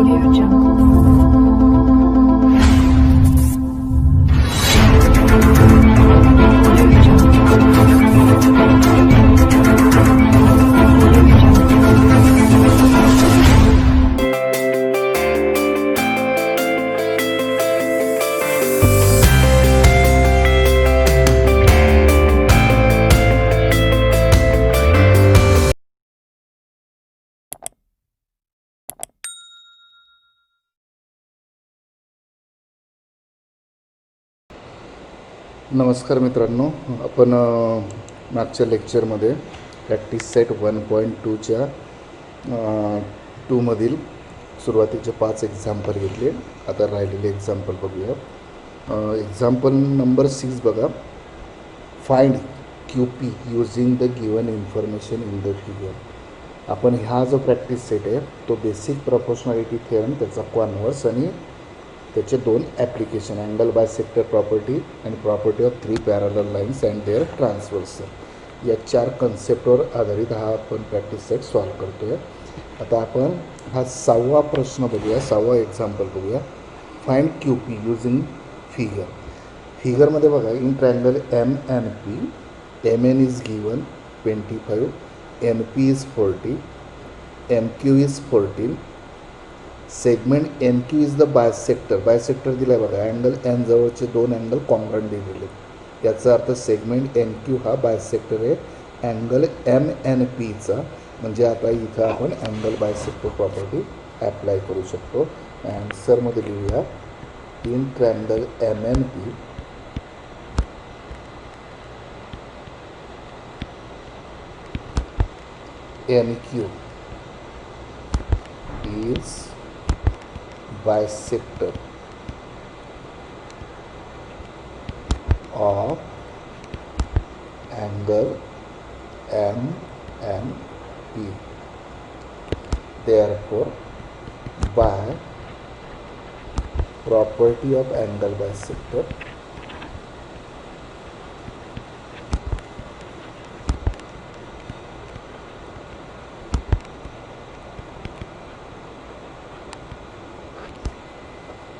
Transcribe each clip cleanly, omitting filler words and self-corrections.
Audio Jungle. Audio नमस्कार मित्रांनो, आपण मागच्या लेक्चरमध्ये प्रॅक्टिस सेट 1.2च्या 2मधील सुरुवातीचे 5 एक्झाम्पल घेतले. आता राहिलेले एक्झाम्पल बघूया. एक्झाम्पल नंबर 6 बघा. Find QP using the given information in the figure. आपण हा जो प्रॅक्टिस सेट आहे तो बेसिक प्रपोर्शनॅलिटी थेरम, त्याचा कॉन्व्हर्स आणि त्याचे 2 ॲप्लिकेशन, अँगल बायसेक्टर प्रॉपर्टी आणि property of 3 parallel lines and their transversal, या 4 कन्सेप्टवर आधारित हा आपण प्रॅक्टिस सेट सॉल्व करतो आहे. आता आपण हा 6वा प्रश्न बघूया, 6वा एक्झाम्पल बघूया. Find QP using figure. फिगरमध्ये बघा, in triangle MNP, MN is given 25, NP is 40, MQ is 14. Segment NQ is the bisector. Bisector दिला आहे बघा, अँगल N जवळचे 2 अँगल कॉन्ग्रंट दिलेले. याचा अर्थ सेगमेंट NQ हा बायसेक्टर आहे अँगल MNPचा. म्हणजे आता इथं आपण अँगल बायसेक्टर प्रॉपर्टी ॲप्लाय करू शकतो. ॲन्सरमध्ये लिहूया, in triangle MNP NQ is bisector of angle MNP. Therefore, by property of angle bisector,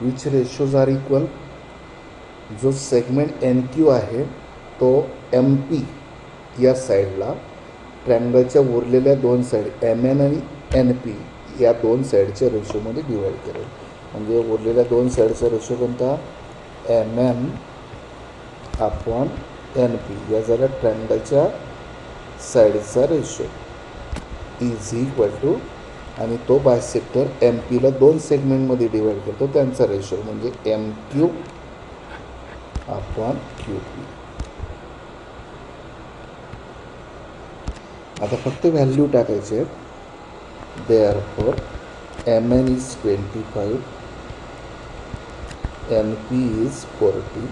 which ratios are equal. जो सेगमेंट NQ आहे तो MP या साईडला ट्रँगलच्या उरलेल्या 2 साईड MN आणि NP या 2 साईडच्या रेशोमध्ये डिवाईड करेल. म्हणजे उरलेल्या 2 साईडचा रेशो कोणता, MN अपॉन NP. या झाला ट्रँगलच्या साईडचा रेशो इज इक्वल टू, आणि तो बायसेक्टर MPला 2 सेगमेंटमध्ये डिवाईड करतो, त्यांचा रेशो म्हणजे MQ अपॉन QP. आता फक्त व्हॅल्यू टाकायचे. Therefore MN is 25, NP is 40,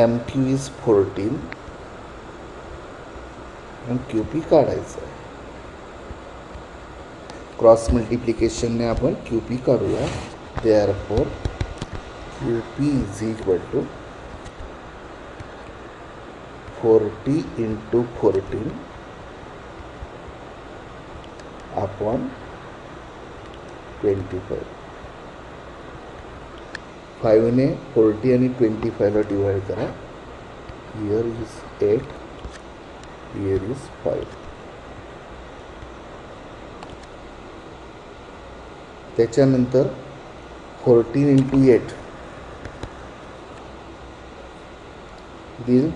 MQ is 14 आणि QP काढायचं आहे. क्रॉस मल्टिप्लिकेशनने आपण QP काढूया. Therefore QP is equal to 40 into 14 upon 25. 5ने 40 आणि 25ला डिवाइड करा. Here is 8, here is 5. त्याच्यानंतर 14 इंटू 8 दिल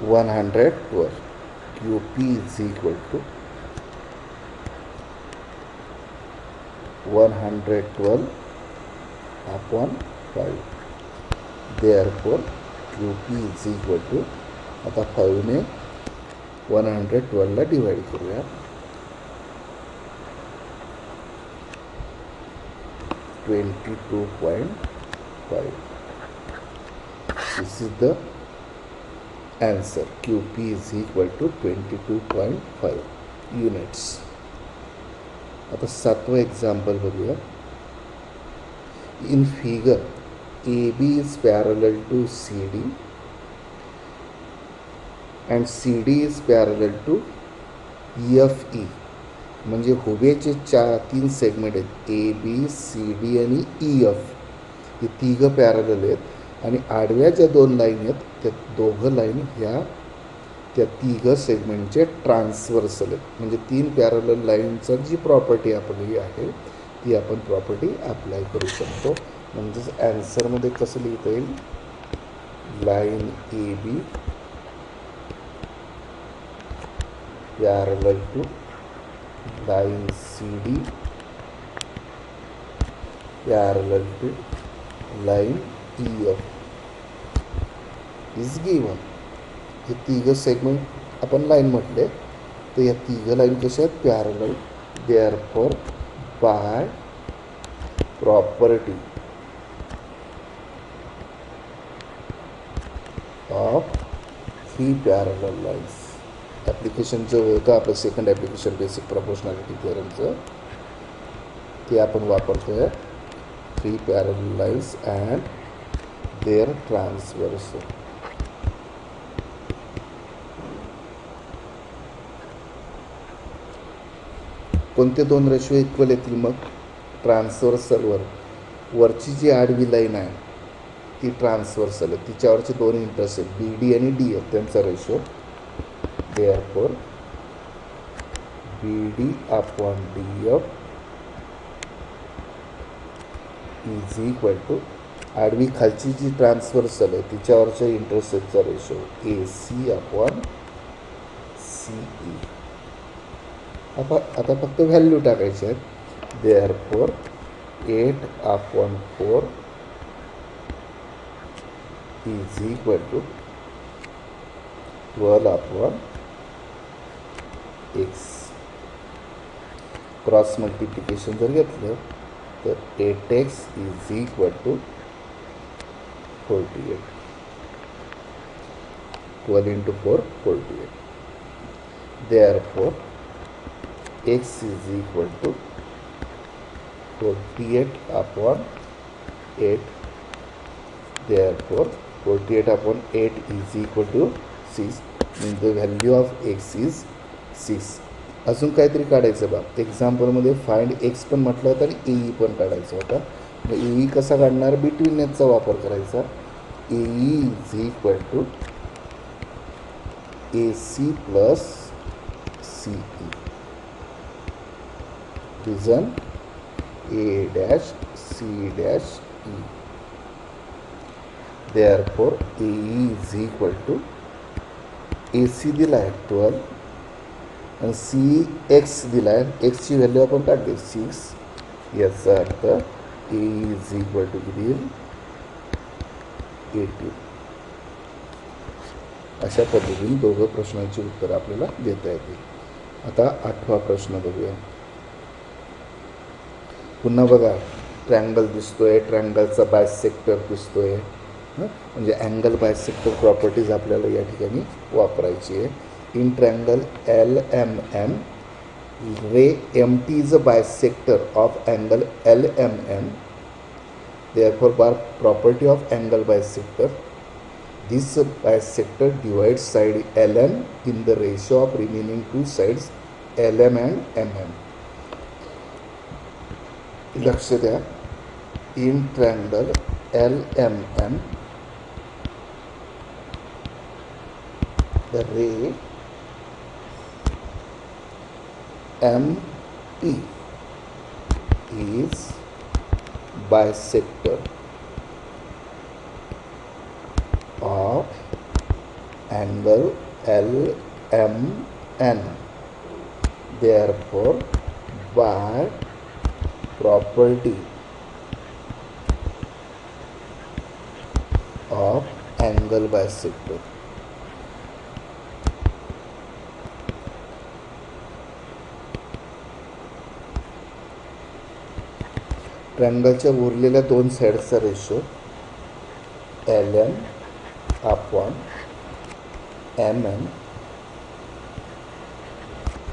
112. QP is equal to 112 upon 5. Therefore QP is equal to, आता 5ने 112ला डिवाइड करूया. 22.5. This is the answer. QP is equal to 22.5 units. आता 7वं एक्झाम्पल बघूया. In figure AB is parallel to CD and CD is parallel to FE. म्हणजे हुबेचे 3 segment आहेत, ए B C D आणि E F. हे तिघं पॅरलल आहेत आणि आडव्या ज्या 2 लाईन आहेत त्या दोघं लाईन ह्या त्या तिघं सेगमेंटचे ट्रान्सवर्सल आहेत. म्हणजे 3 पॅरलल लाईनचा जी प्रॉपर्टी आपली आहे ती आपण प्रॉपर्टी अप्लाय करू शकतो. म्हणजेच ॲन्सरमध्ये कसं लिहिता येईल, line A B parallel to line C D parallel to line E F is given. हे तिघं सेगमेंट आपण लाईन म्हटले, तर या तिघं लाईन कशा आहेत, parallel. Therefore by property of 3 parallel lines. ॲप्लिकेशनचं होतं आपलं सेकंड ॲप्लिकेशन बेसिक प्रपोर्शनॅलिटी थिअरमचं, ते आपण वापरतो आहे. 3 parallel lines and their transverse. कोणते 2 रेशो इक्वल येतील मग, ट्रान्सवर्सलवर वरची जी आडवी लाईन आहे ती ट्रान्सवर्सल आहे, तिच्यावरचे 2 इंटरसेक्ट बी डी आणि डी एफ त्यांचा ratio. Therefore B D upon D F is equal to आडवी खालची जी ट्रान्सवर्सल आहे तिच्यावरच्या इंटरसेक्टचा ratio A C upon C E. आता फक्त व्हॅल्यू टाकायची आहेत. Therefore 8/4 is equal to 12/x. Cross multiplication जर घेतलं तर 8x is equal to 48. 12 into 4 48. Therefore x is equal to 48/8. Therefore 48/8 is equal to 6. Means the value of x is 6. अजून काहीतरी काढायचं बा, एक्झाम्पलमध्ये फाइंड एक्स पण म्हटलं होतं आणि ए ई पण काढायचं होता. मग ए ई कसा काढणार, बिटवीन नेटचा वापर करायचा. A E is equal to A C plus C E. Reason A dash C dash E. Therefore A E is equal to A C दिला आहे 12 आणि सी एक्स दिला आहे, एक्सची व्हॅल्यू आपण काढली 6. याचा अर्थ ए इज इक्वल टू किती येईल, 18. अशा पद्धतीने दोघं प्रश्नांची उत्तरं आपल्याला देता येतील. आता 8वा प्रश्न बघूया. पुन्हा बघा, ट्रँगल दिसतोय, ट्रँगलचा बायसेक्टर दिसतोय. म्हणजे अँगल बायसेक्टर प्रॉपर्टीज आपल्याला या ठिकाणी वापरायची आहे. In triangle L M M, ray M T is a bisector of angle L M M. Therefore by property of angle bisector, this bisector divides side LM in the ratio of remaining 2 sides LM and MM. लक्ष द्या, in triangle LMM the ray MP is bisector of angle LMN. Therefore, by property of angle bisector, ट्रँगलच्या उरलेल्या 2 साईडचा ratio LM upon MM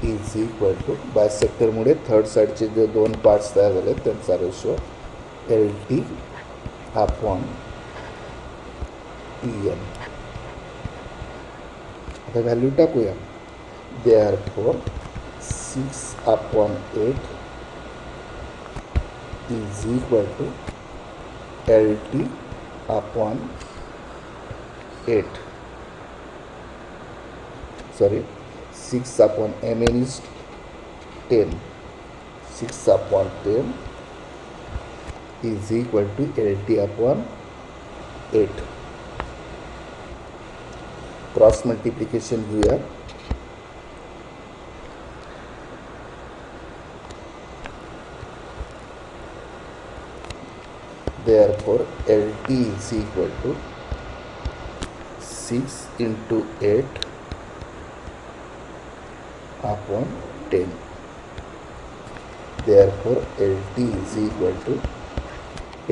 is equal to, बायसेक्टरमुळे third साईडचे जे 2 parts तयार झाले त्यांचा ratio LT upon TN. आता व्हॅल्यू टाकूया. Therefore C 6/8 is equal to LT/8. Sorry, 6/mn is 10. 6/10 is equal to LT/8. Cross multiplication घेऊया. Therefore, LT is equal to 6 into 8 upon 10. Therefore, LT is equal to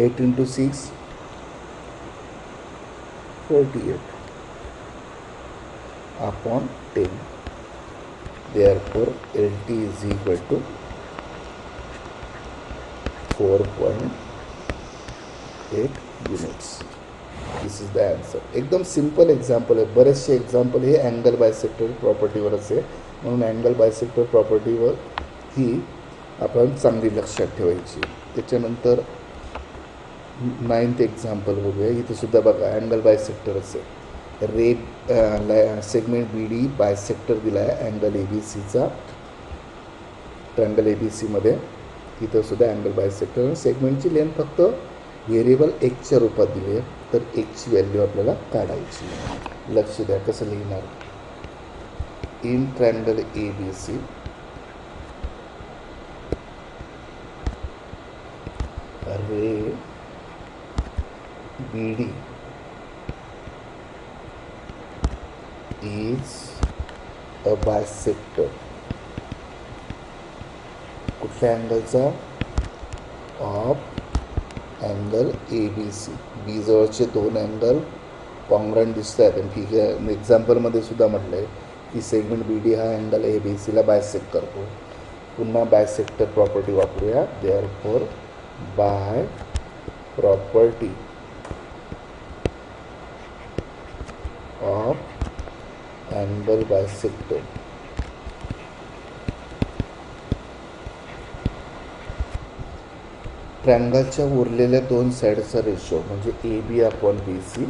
8 into 6, 48 upon 10. Therefore, LT is equal to 4.8 units. This is the answer. एकदम simple example आहे. बरेचसे example हे angle bisector प्रॉपर्टीवरच आहे, म्हणून angle bisector प्रॉपर्टीवर ही आपण चांगली लक्षात ठेवायची. त्याच्यानंतर 9th एक्झाम्पल बघूया. इथं सुद्धा बघा अँगल बायसेक्टरच आहे. सेगमेंट बी डी बायसेक्टर दिला आहे अँगल ए बी सीचा, ट्रँगल ए बी सीमध्ये. इथं सुद्धा अँगल बायसेक्टर. सेगमेंटची लेंथ फक्त व्हेरिएबल एक्सच्या रूपात दिली आहे, तर एक्सची व्हॅल्यू आपल्याला काढायची. लक्ष द्या कसं लिहिणार. In triangle A B C ray B D is a bisector. कुठल्या अँगलचा? Of angle A B C. B जवळचे दोन अँगल कॉन्ग्रंट दिसत आहेत. आणि ठीक आहे, एक्झाम्पलमध्ये सुद्धा म्हटलं आहे की सेगमेंट बी डी हा अँगल ए बी सीला बायसेक्ट करतो. पुन्हा बायसेक्टर प्रॉपर्टी वापरूया. Therefore by property of angle bisector ट्रँगलच्या उरलेल्या दोन साईडचा रेशो म्हणजे A B upon B C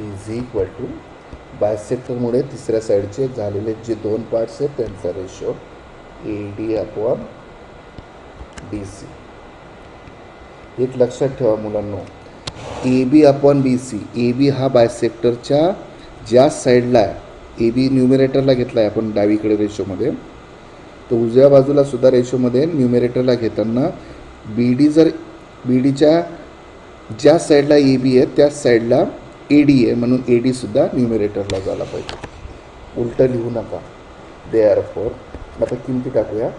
is equal to बायसेक्टरमुळे तिसऱ्या साईडचे झालेले जे दोन पार्ट्स आहेत त्यांचा ratio A D upon D C. एक लक्षात ठेवा मुलांनो, ए B upon B C. A B हा बायसेक्टरच्या ज्या साईडला आहे, ए बी न्यूमिरेटरला घेतला आहे आपण डावीकडे रेशोमध्ये, तर उजव्या बाजूला सुद्धा रेशोमध्ये न्यूमिरेटरला घेताना बी डी जर बी डीच्या ज्या साईडला ए बी आहे त्याच साईडला ए डी आहे, म्हणून ए डी सुद्धा न्यूमिरेटरला झाला पाहिजे. उलटं लिहू नका. देअरफॉर आता किमती टाकूया.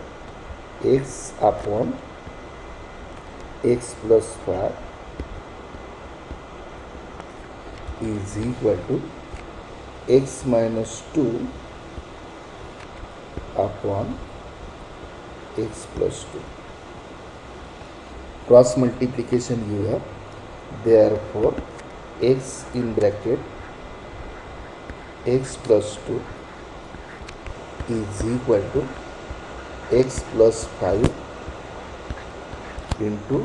X upon x plus 5 is equal to x minus 2 upon x plus 2. Cross multiplication घेऊया. Therefore x in bracket x plus 2 is equal to x plus 5 into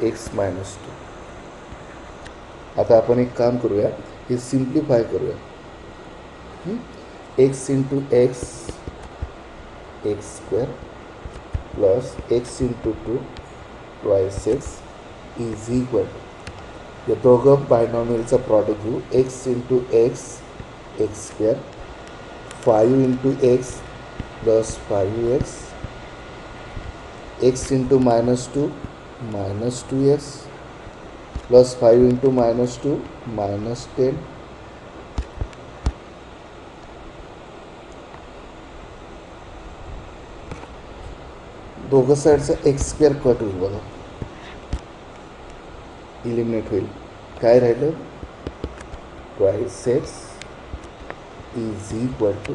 x minus 2. आता आपण एक काम करूया, हे सिम्प्लिफाय करूया. X into x x square plus x into 2 twice x is equal to, या दोघं बायनॉमियलचा प्रॉडक्ट घेऊ. X into x x square 5 into x plus 5x x into -2 -2x plus 5 into -2 -10. दोघं साईडचा एक्स स्क्वेअर कट होईल बघा, eliminate होईल. काय राहिलं? Twice x is equal to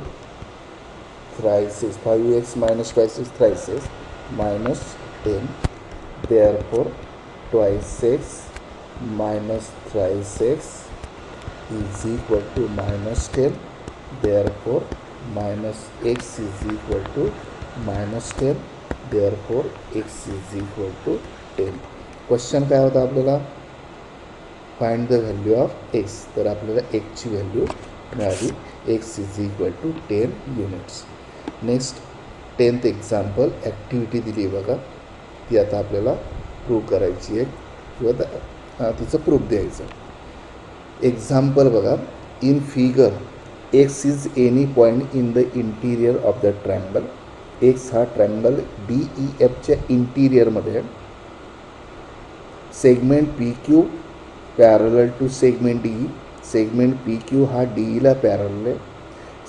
thrice x. 5x minus twice x thrice x -10. Therefore twice x minus thrice x is equal to -10. Therefore minus x is equal to -10. Therefore x is equal to 10. Question काय होता आपल्याला, find the value of x. तर आपल्याला एक्सची value मिळाली, x is equal to 10 units. Next 10th example activity दिली बघा, ती आता आपल्याला प्रूव्ह करायची आहे किंवा तिचं प्रूफ द्यायचं. एक्झाम्पल बघा, in figure X is any point in the interior of the triangle. X हा ट्रँगल DEFच्या इंटिरियरमध्ये आहे. Segment PQ parallel to segment DE. Segment PQ हा DEला पॅरलल आहे.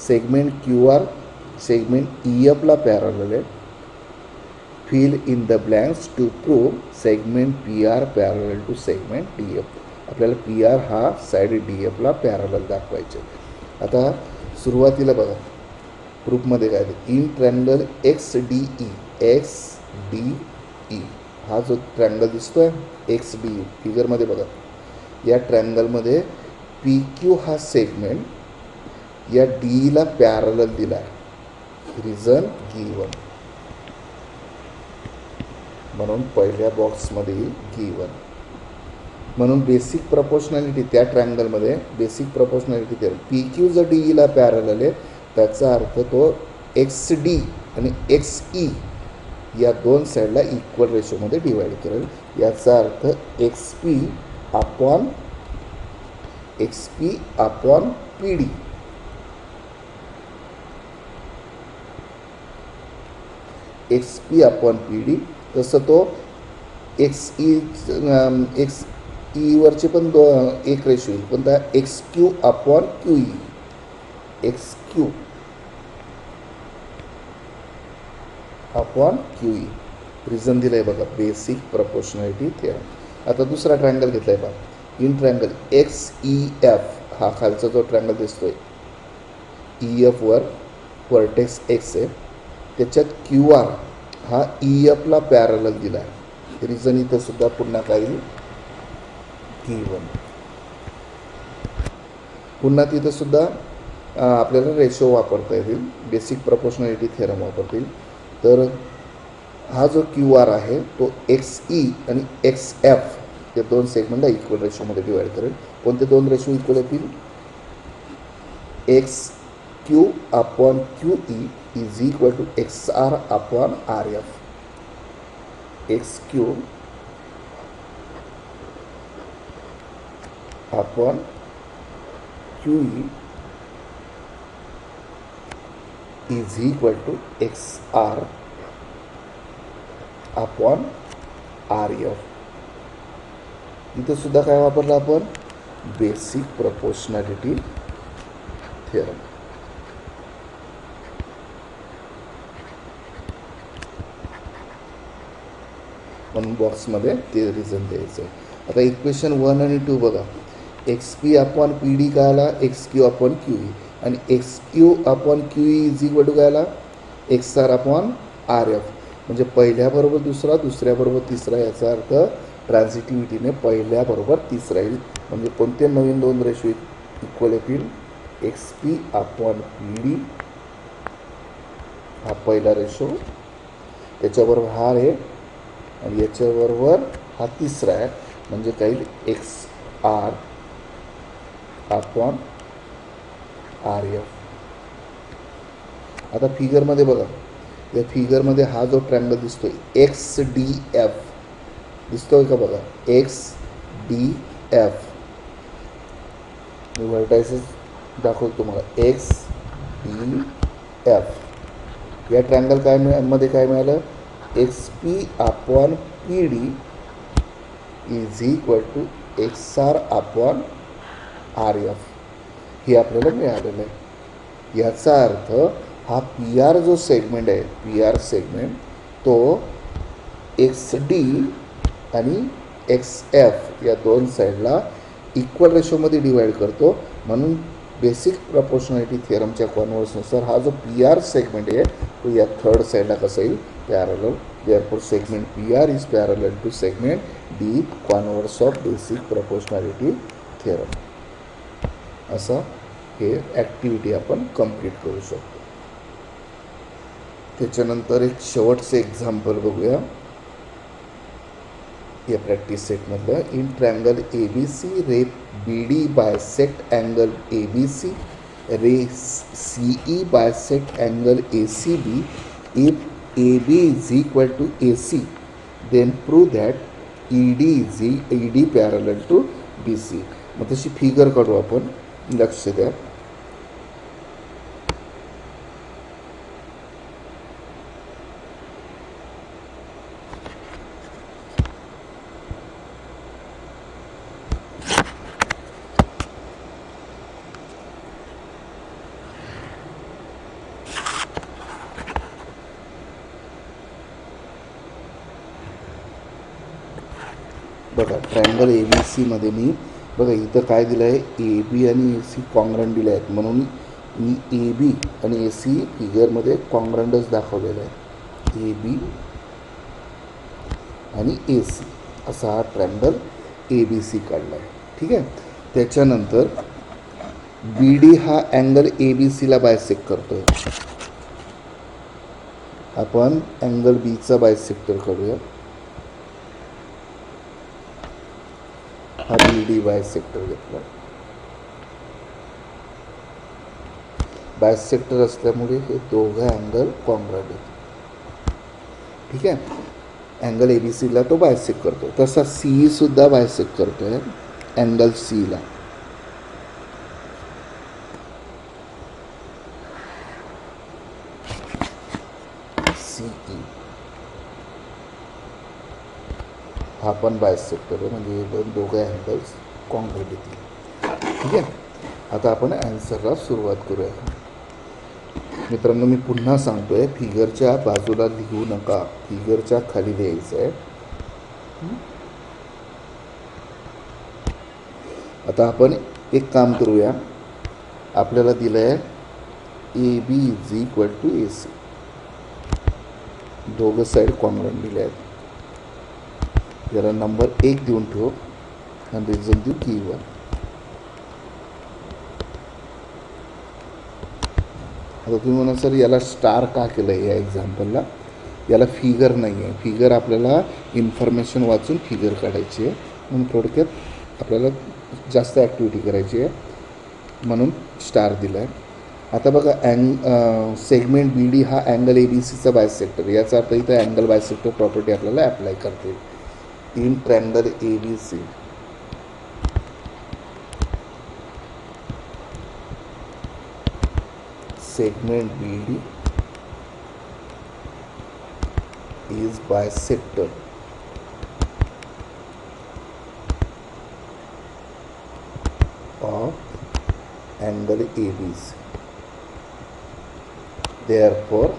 सेगमेंट QR सेगमेंट EFला पॅरलल आहे. Fill in the blanks to prove segment PR parallel to segment DF. आपल्याला PR हा साईड DFला पॅरलल दाखवायचे. आता सुरुवातीला बघा प्रूफमध्ये काय आहे, इन ट्रँगल XDE हा जो ट्रँगल दिसतोय XDE फिगरमध्ये बघा, या ट्रँगलमध्ये PQ हा सेगमेंट या DEला पॅरलल दिला आहे. रिझन गिवन, म्हणून पहिल्या बॉक्समध्ये येईल गिवन. म्हणून बेसिक प्रपोर्शनॅलिटी त्या ट्रँगलमध्ये बेसिक प्रपोर्शनॅलिटी त्या PQ जर DEला पॅरलल आहे त्याचा अर्थ तो XD आणि XE या दोन साईडला इक्वल रेशोमध्ये डिवाईड करेल. याचा अर्थ XP upon PD. XP upon PD. तसं तो XE वरचे पण एक रेशो येईल, पण त्या XQ upon QE. XQ upon QE. Reason दिलं आहे बघा, बेसिक प्रपोर्शनॅलिटी थिअरम. आता दुसरा ट्रँगल घेतला आहे बघा, इन ट्रँगल XEF हा खालचा जो ट्रँगल दिसतोय EFवर व्हर्टेक्स X आहे, त्याच्यात QR हा EFला पॅरलल दिला आहे. रिझन इथं सुद्धा पुन्हा काय येईल गिवन. पुन्हा तिथं सुद्धा आपल्याला रेशो वापरता येतील, बेसिक प्रपोर्शनॅलिटी थिअरम वापरतील. तर हा जो QR आहे तो XE आणि XF या दोन सेगमेंटला इक्वल रेशोमध्ये डिवाईड करेल. कोणते दोन रेशो इक्वल येतील, XQ upon QE is equal to XR upon RF. XQ upon QE is equal to XR upon RF. इथं सुद्धा काय वापरलं आपण, बेसिक प्रपोर्शनॅलिटी थिअरम. म्हणून बॉक्समध्ये ते रिझन द्यायचं आहे. आता इक्वेशन 1 आणि 2 बघा, XP अपॉन PD काय आला, XQ अपॉन QE, आणि XQ upon QE is equal to काय आला, XR अपॉन RF. म्हणजे पहिल्याबरोबर दुसरा, दुसऱ्याबरोबर तिसरा. याचा अर्थ ट्रान्झिटिव्हिटीने पहिल्याबरोबर तिसरा येईल. म्हणजे कोणते नवीन दोन रेशो इक्वल येतील, XP अपॉन PD हा पहिला रेशो, त्याच्याबरोबर हा आहे आणि याच्याबरोबर हा तिसरा आहे. म्हणजे काय येईल, XR अपॉन RF. आता फिगरमध्ये बघा, या फिगरमध्ये हा जो ट्रँगल दिसतोय XDF दिसतोय का बघा, XDF. मी व्हर्टायसेस दाखवतो तुम्हाला, XDF. या ट्रँगल काय मध्ये काय मिळालं, XP upon PD is equal to XR upon RF हे आपल्याला मिळालेलं आहे. याचा अर्थ हा PR जो सेगमेंट आहे, PR सेगमेंट तो XD आणि XF या दोन साईडला इक्वल रेशोमध्ये डिवाईड करतो. म्हणून बेसिक प्रपोर्शनॅलिटी थिअरमच्या कॉन्व्हर्सनुसार हा जो PR सेगमेंट आहे तो या थर्ड साईडला कसा येईल, parallel. Therefore segment PR is parallel to segment D, converse of basic proportionality theorem. असा हे ॲक्टिव्हिटी आपण कंप्लीट करू शकतो. त्याच्यानंतर एक शेवटचं एक्झाम्पल बघूया या प्रॅक्टिस सेटमधलं. In triangle A B C ray B D bisect angle A B C ray C E bisect angle A C B if A B is equal to A C then prove that E D parallel to B C. मग तशी figure काढू आपण, लक्ष द्या. बघा triangle A बी सीमध्ये मी बघा इथं काय दिलं आहे, ए बी आणि ए सी कॉन्ग्रंट दिले आहेत, म्हणून मी ए बी आणि ए सी फिगरमध्ये कॉन्ग्रंटच दाखवलेला आहे. ए बी आणि ए सी असा हा ट्रँगल ए बी सी काढला आहे. ठीक आहे. त्याच्यानंतर बी डी हा अँगल ए बी सीला बायसेक्ट करतो आहे. आपण अँगल बीचा बायसेक्टर काढूया. हा बी डी बायसेक्टर घेतला. बायसेक्टर असल्यामुळे हे दोघं अँगल कॉन्ग्रंट आहेत. ठीक आहे. अँगल ए बी सीला तो बायसेक्ट करतो. तसा सी सुद्धा बायसेक्ट करतो आहे अँगल सीला. सी ई हा पण बायसेक्टर आहे, म्हणजे हे दोघे अँगल्स कॉन्ग्रंट येतील. ठीक आहे. आता आपण ॲन्सरला सुरुवात करूया. मित्रांनो मी पुन्हा सांगतो आहे, फिगरच्या बाजूला लिहू नका, फिगरच्या खाली लिहायचं आहे. आता आपण एक काम करूया. आपल्याला दिलं आहे A B is equal to A C, दोघं साईड कॉन्ग्रंट दिले आहेत. याला नंबर 1 देऊन ठेव आणि रिझन देऊ Q1. आता तुम्ही म्हणा सर याला स्टार का केलं आहे या एक्झाम्पलला? याला फिगर नाही आहे. फिगर आपल्याला इन्फॉर्मेशन वाचून फिगर काढायची आहे, म्हणून थोडक्यात आपल्याला जास्त ॲक्टिव्हिटी करायची आहे, म्हणून स्टार दिला आहे. आता बघा सेगमेंट बी डी हा अँगल ए बी सीचा बायसेक्टर, याचा अर्थ इथं अँगल बायसेक्टर प्रॉपर्टी आपल्याला अप्लाय करते. In triangle A B C segment BD is bisector of angle ABC. Therefore,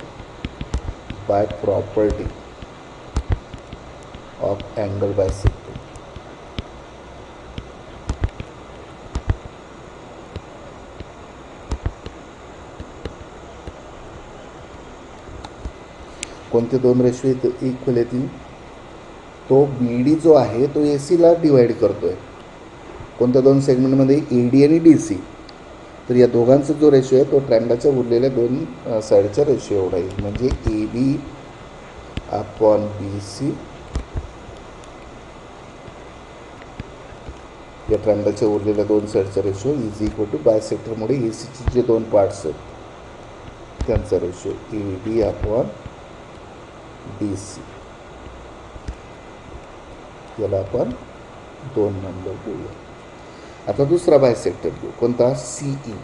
by property of angle bisector, कोणते दोन रेशो इक्वल येतील? तो बी डी जो आहे तो ए सीला डिवाईड करतो आहे. कोणत्या दोन सेगमेंटमध्ये? ए डी आणि डी सी. तर या दोघांचा जो रेशो आहे तो ट्रँगलच्या उरलेल्या दोन साईडचा रेशो एवढा येईल, म्हणजे A B upon B C. या ट्रँगलच्या उरलेल्या दोन साईडचा रेशो इज इक्वल टू बायसेक्टरमुळे ए सीचे जे दोन पार्ट्स आहेत त्यांचा ratio A D upon D C. याला आपण 2 नंबर घेऊया. आता दुसरा बायसेक्टर घेऊ, कोणता? CE.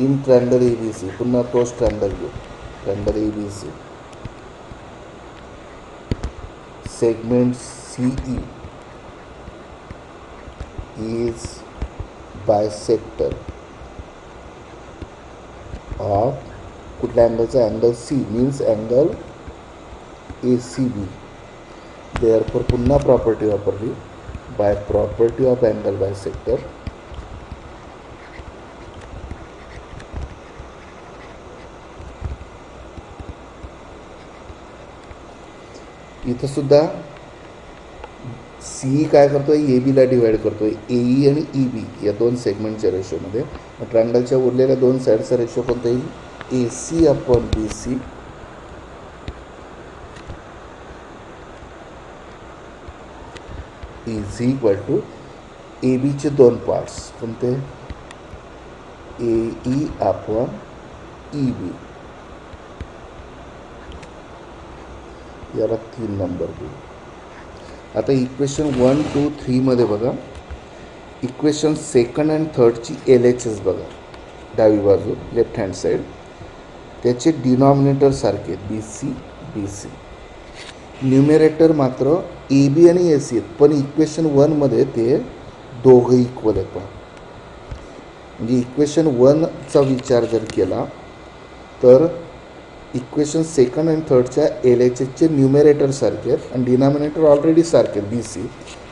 In triangle A B C, पुन्हा तोच ट्रँगल घेऊ, triangle A B C. Segment CE is bisector of कुठल्या अँगलचा? Angle C, means angle A C B. Therefore पुन्हा प्रॉपर्टी वापरली, by property of angle bisector इथं सुद्धा सी काय करतोय, ए बीला डिवाईड करतोय ए ई आणि ई बी या दोन सेगमेंटच्या रेशोमध्ये. ट्रायंगलच्या उरलेल्या दोन साईडचा रेशो कोणता येईल, A C upon B C is equal to A बीचे दोन पार्ट्स कोणते, A E upon E B, याला 3 नंबर देऊ. आता इक्वेशन 1, 2, 3मध्ये बघा, इक्वेशन सेकंड अँड थर्डची एल एच एस बघा, डावी बाजू लेफ्ट हँड साईड, त्याचे डिनॉमिनेटर सारखे B C B C, numerator मात्र ए बी आणि ए सी आहेत, पण इक्वेशन 1मध्ये ते दोघं इक्वल आहेत. पहा म्हणजे इक्वेशन 1चा विचार जर केला तर इक्वेशन सेकंड अँड थर्डच्या एल एच एसचे न्यूमेरेटर सारखे आहेत आणि डिनॉमिनेटर ऑलरेडी सारखे आहेत बी सी.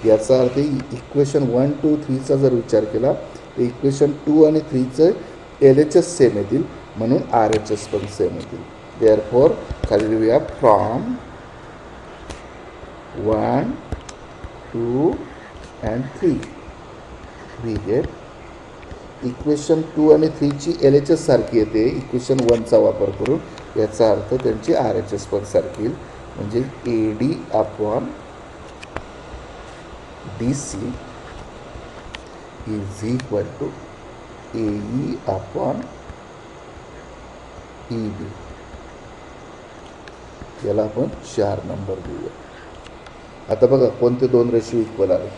याचा अर्थ इक्वेशन 1, 2, 3चा जर विचार केला तर इक्वेशन 2 आणि 3चं एल एच एस सेम येतील, म्हणून आर एच एस पण सेम येतील. देअरफॉर खाली लिहूया from 1, 2 and 3 we get equation 2 आणि 3ची एल एच एस सारखी येते इक्वेशन 1चा वापर करून. याचा अर्थ त्यांची आर एच एस पण सारखी येईल, म्हणजे A D upon D C is equal to A E upon E B. याला आपण 4 नंबर देऊया. आता बघा कोणते दोन रेशो इक्वल आले,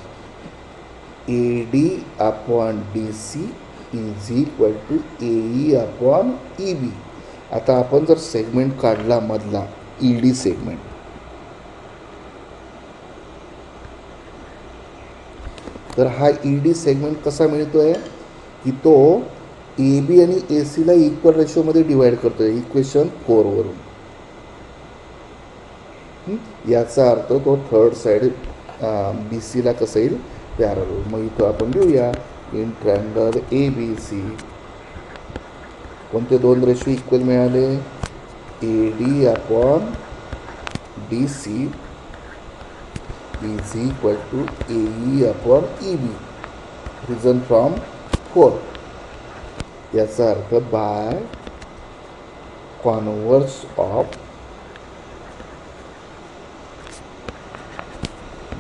A D upon D C is equal to A E upon E B. आता आपण जर सेगमेंट काढला मधला ई डी सेगमेंट, तर हा ई डी सेगमेंट कसा मिळतोय की तो ए बी आणि ए सीला इक्वल रेशोमध्ये डिवाईड करतोय इक्वेशन 4 वरून. याचा अर्थ तो थर्ड साईड बी सीला कसं येईल, पॅरल. मग इथं आपण लिहूया in triangle A B C कोणते दोन रेशो इक्वल मिळाले, A D upon D C is equal to A E upon E B, reason from 4. याचा अर्थ by converse of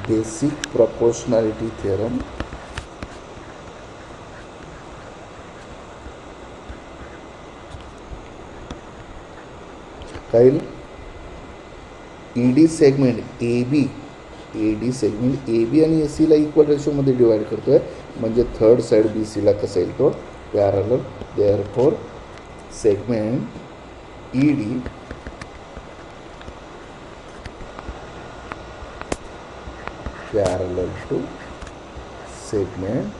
basic proportionality theorem काही E D segment A D segment A B आणि A सीला equal रेशोमध्ये divide करतोय, म्हणजे third side बी सीला कसं येईल तो parallel. Therefore segment E D parallel to segment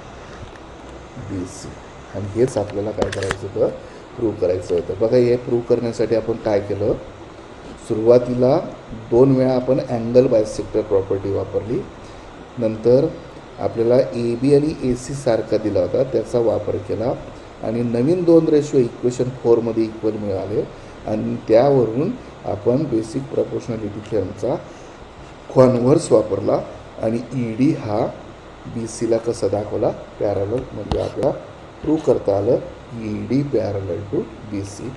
B C. आणि हेच आपल्याला काय करायचं होतं, प्रूव्ह करायचं होतं. बघा हे प्रूव्ह करण्यासाठी आपण काय केलं, सुरुवातीला 2 वेळा आपण अँगल बायसेक्टर प्रॉपर्टी वापरली, नंतर आपल्याला ए बी आणि ए सी सारखा दिला होता त्याचा वापर केला आणि नवीन 2 रेशो इक्वेशन 4मध्ये इक्वल मिळाले आणि त्यावरून आपण बेसिक प्रपोर्शनॅलिटी थेरमचा कॉन्व्हर्स वापरला आणि ई डी हा बी सीला कसा दाखवला, पॅरलल. म्हणजे आपल्याला प्रूव्ह करता आलं E D parallel to B C.